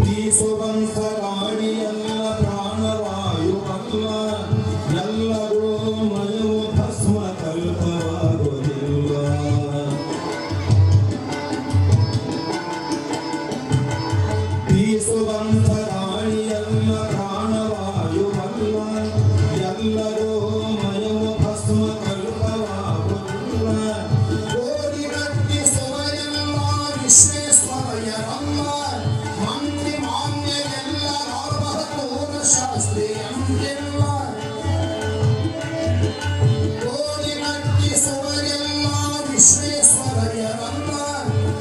ಬೀಸುವಂಥ ಗಾಳಿಯಲ್ಲ ಪ್ರಾಣವಾಯುವಲ್ಲ. ಎಲ್ಲರೂ ಮಯವು ಭಸ್ಮ ಕಲ್ಪವಾಗುವುದಿಲ್ಲ. ಬೀಸುವಂಥ ಗಾಳಿಯಲ್ಲ ಪ್ರಾಣವಾಯುವಲ್ಲ. ಎಲ್ಲರೂ ಮಯವು ಭಸ್ಮ ಕಲ್ಪವಾಗುವುದಿಲ್ಲ. ಕೋಟಿಗಟ್ಟಿಸುವರೆಲ್ಲ ವಿಶ್ವೇಶ್ವರಯ್ಯರಲ್ಲ. ಮಂತ್ರಿ ಮಾನ್ಯ ಎಲ್ಲರ ಶಾಸ್ತ್ರಿ ಅಂತಿಲ್ಲ. ಕೋಟಿಗಟ್ಟಿಸುವರೆಲ್ಲ ವಿಶ್ವೇಶ್ವರಯ್ಯರಲ್ಲ.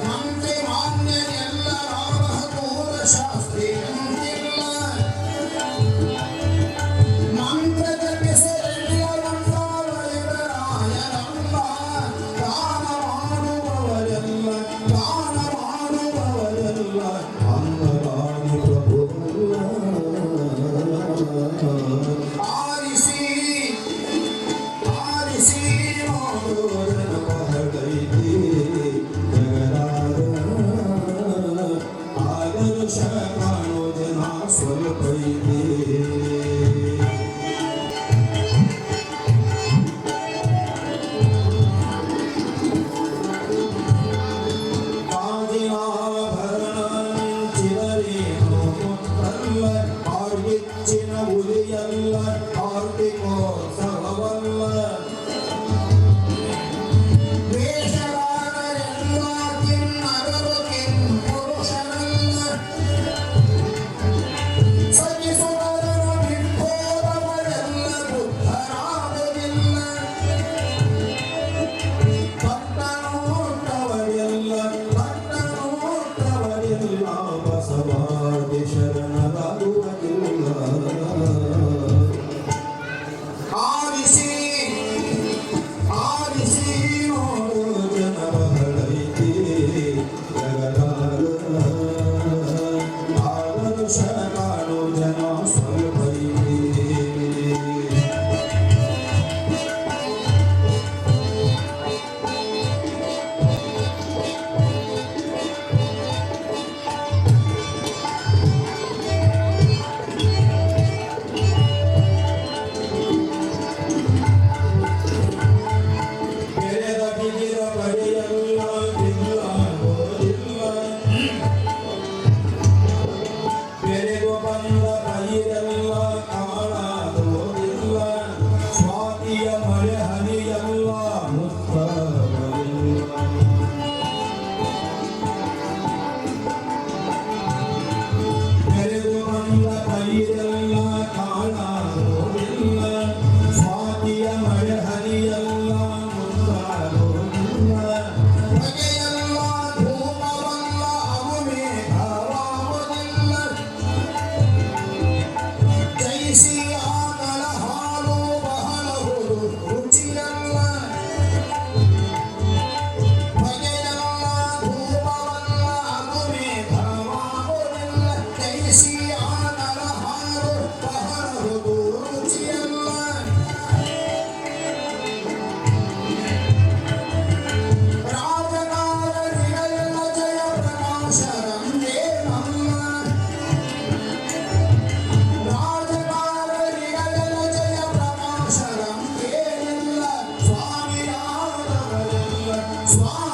ಮಂತ್ರಿ ಮಾನ್ಯ ಎಲ್ಲರ ಶಾಸ್ತ್ರಿ ಅಂತಿಲ್ಲ. ಮಂತ್ರ ಜಪಿಸಲೆಲ್ಲ ಮಂತ್ರಾಲಯರಾಯರಲ್ಲ. ದಾನ ಮಾಡುವವರೆಲ್ಲ ದಾನ ಮಾಡುವವರೆಲ್ಲ ಅನ್ನದಾನಿ ಪ್ರಭುವಲ್ಲ. ಆರಿಸಿ ಆರಿಸಿ ನೋಡುವುದರ ಬಹಳೈತಿ ಜಗದಾರ. ಆದರ್ಶ ಕಾಣೋ ಜನ ಸ್ವಲ್ಪ ಐತಿ. ಕಾಜಿನಾಭರಣ ಮಿಂಚಿದರೇನು ಮುತ್ತಲ್ಲ. ಆರ್ಗಿಚ್ಚಿನ ಉಲಿಯಲ್ಲ ಕಾರ್ತಿಕೋತ್ಸವವಲ್ಲ. ವೇಷಗಾರರೆಲ್ಲ ಕಿನ್ನರರು ಕಿಂಪುರುಷರಲ್ಲ. ಸತಿಸುರರನ್ನು ಬಿಟ್ಟೋದವರೆಲ್ಲ ಬುದ್ಧರಾಗುವುದಿಲ್ಲ. ಪಟ್ಟಣೋಟ್ಟವರೆಲ್ಲ ಬಸವಾದಿ ಶರಣರಾಗುವುದಿಲ್ಲ. ಆರಿಸಿ ಆರಿಸಿ ನೋಡು ಜನ ಬಹಳೈತಿ ಜಗದಾರ. ಆದರ್ಶ ಕಾಣೋ ಜನ ಸ್ವಲ್ಪ ಐತಿ. ಬೆಳೆದ ಬಿದಿರ ಬಡಿಯಲ್ಲ ಬಿಲ್ಲ ಹೋದಿಲ್ಲ. ಬೆಳೆದು ಬಂದ ಪೈರೆಲ್ಲ ಕಾಣಾಗೋದಿಲ್ಲ. ಸ್ವಾತಿಯ ಮಳೆ ಹನಿಯಲ್ಲ ಮುತ್ತಬರಿಲ್ಲ. ಬೆಳೆದು ಬಂದ ಪೈರೆಲ್ಲ ಕಾಣಾಗೋದಿಲ್ಲ. ಸ್ವಾತಿಯ ಮಳೆ ಹನಿಯಲ್ಲ ಮುತ್ತಬರಿಲ್ಲ. ಬಗೆಯಲ್ಲ ಧೂಮವಲ್ಲ ಅವು ಮೇಘವಾಗುವುದಿಲ್ಲ. ಜಯಿಸಿ ಆಕಳ ಹಾಲು ಬಹಳಹುದು ರುಚಿಯಲ್ಲ. ಬಗೆಯಲ್ಲ ಧೂಮವಲ್ಲ ಅವು ಮೇಘವಾಗುವುದಿಲ್ಲ. ಜಯಿಸಿ ಆಕಳ ಹಾಲು ಬಹಳಹುದು ರುಚಿಯಲ್ಲ. ರಾಜಕಾರಣಿಗಳೆಲ್ಲ ಜಯ ಪ್ರಕಾಶರಂದೇ ನಮ್ಮ. ರಾಜಕಾರಣಿಗಳೆಲ್ಲ ಜಯ ಪ್ರಕಾಶರಂದೇ ಇಲ್ಲ. ಸ್ವಾಮಿಯಾದವರೆಲ್ಲ ಸ್ವಾಮಿ